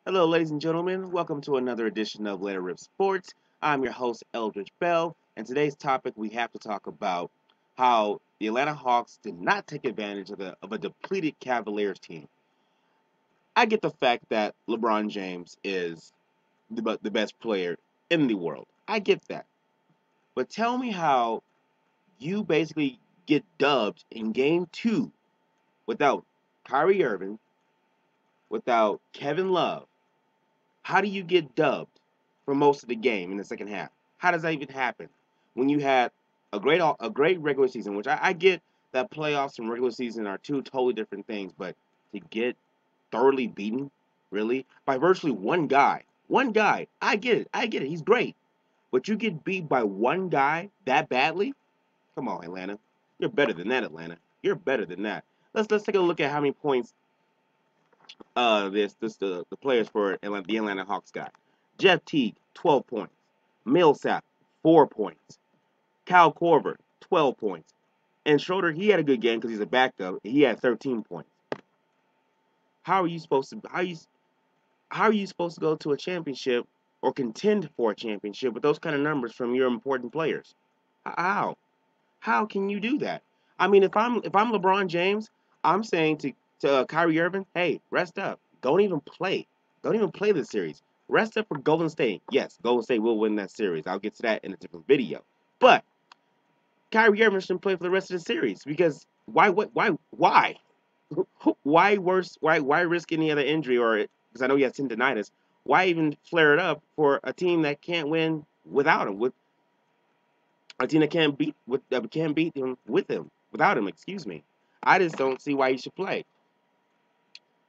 Hello, ladies and gentlemen. Welcome to another edition of Let It Rip Sports. I'm your host, Eldridge Bell, and today's topic we have to talk about how the Atlanta Hawks did not take advantage of a depleted Cavaliers team. I get the fact that LeBron James is the best player in the world. I get that. But tell me how you basically get dubbed in game two without Kyrie Irving, without Kevin Love. How do you get dubbed for most of the game in the second half? How does that even happen when you had a great regular season? Which I get that playoffs and regular season are two totally different things, but to get thoroughly beaten, really, by virtually one guy, I get it, he's great, but you get beat by one guy that badly? Come on, Atlanta, you're better than that, Atlanta. You're better than that. Let's take a look at how many points the players for the Atlanta Hawks got. Jeff Teague, 12 points. Millsap, 4 points. Kyle Korver, 12 points. And Schroeder, he had a good game because he's a backup. He had 13 points. How are you supposed to how are you supposed to go to a championship or contend for a championship with those kind of numbers from your important players? How? How can you do that? I mean, if I'm LeBron James, I'm saying to Kyrie Irving, hey, rest up. Don't even play. Don't even play this series. Rest up for Golden State. Yes, Golden State will win that series. I'll get to that in a different video. But Kyrie Irving shouldn't play for the rest of the series because why worse? Why risk any other injury or because I know he has tendonitis? Why even flare it up for a team that can't win without him? With a team that can't beat him with him without him. Excuse me. I just don't see why he should play.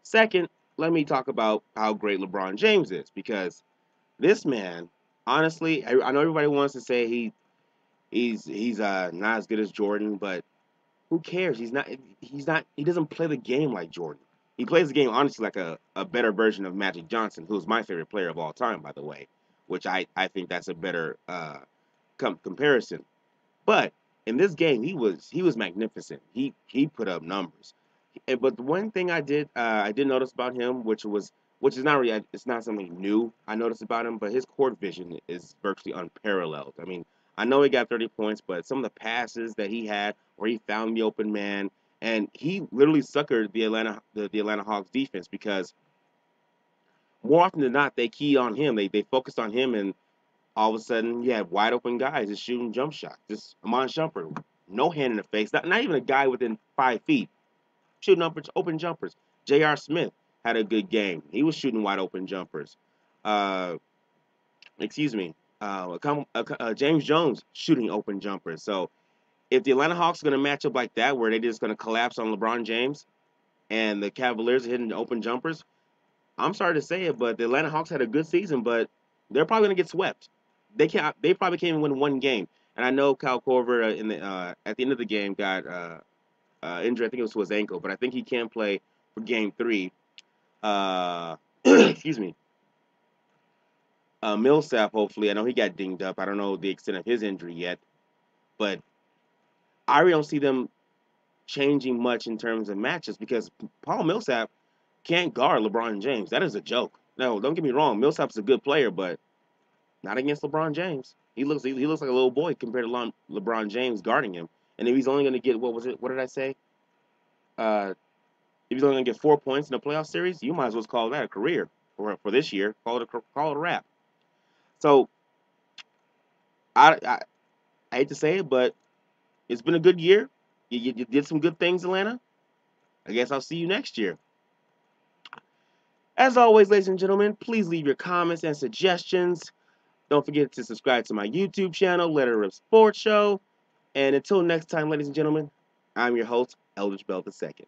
Second, let me talk about how great LeBron James is because this man, honestly, I know everybody wants to say he's not as good as Jordan, but who cares? He doesn't play the game like Jordan. He plays the game honestly like a better version of Magic Johnson, who's my favorite player of all time, by the way, which I think that's a better comparison. But in this game, he was magnificent. He put up numbers. But the one thing I did notice about him, which is not really it's not something new I noticed about him, but his court vision is virtually unparalleled. I mean, I know he got 30 points, but some of the passes that he had where he found the open man and he literally suckered the Atlanta Hawks defense because more often than not they key on him. They focused on him and all of a sudden you have wide open guys just shooting jump shots. Just Amon Shumpert, no hand in the face, not even a guy within 5 feet shooting open jumpers. J.R. Smith had a good game. He was shooting wide open jumpers. Uh, excuse me. James Jones shooting open jumpers. So if the Atlanta Hawks are going to match up like that, where they're just going to collapse on LeBron James and the Cavaliers are hitting open jumpers, I'm sorry to say it, but the Atlanta Hawks had a good season, but they're probably going to get swept. They probably can't even win one game. And I know Kyle Korver at the end of the game got injury. I think it was to his ankle, but I think he can play for Game 3. Excuse me. Millsap, hopefully. I know he got dinged up. I don't know the extent of his injury yet, but I really don't see them changing much in terms of matches because Paul Millsap can't guard LeBron James. That is a joke. No, don't get me wrong. Millsap's a good player, but not against LeBron James. He looks like a little boy compared to LeBron James guarding him. And if he's only going to get what was it? What did I say? Uh, if he's only going to get 4 points in a playoff series, you might as well call that a career for this year. Call it a wrap. So I I hate to say it, but it's been a good year. You did some good things, Atlanta. I guess I'll see you next year. As always, ladies and gentlemen, please leave your comments and suggestions. Don't forget to subscribe to my YouTube channel, Letter of Sports Show. And until next time, ladies and gentlemen, I'm your host, Eldridge Bell II.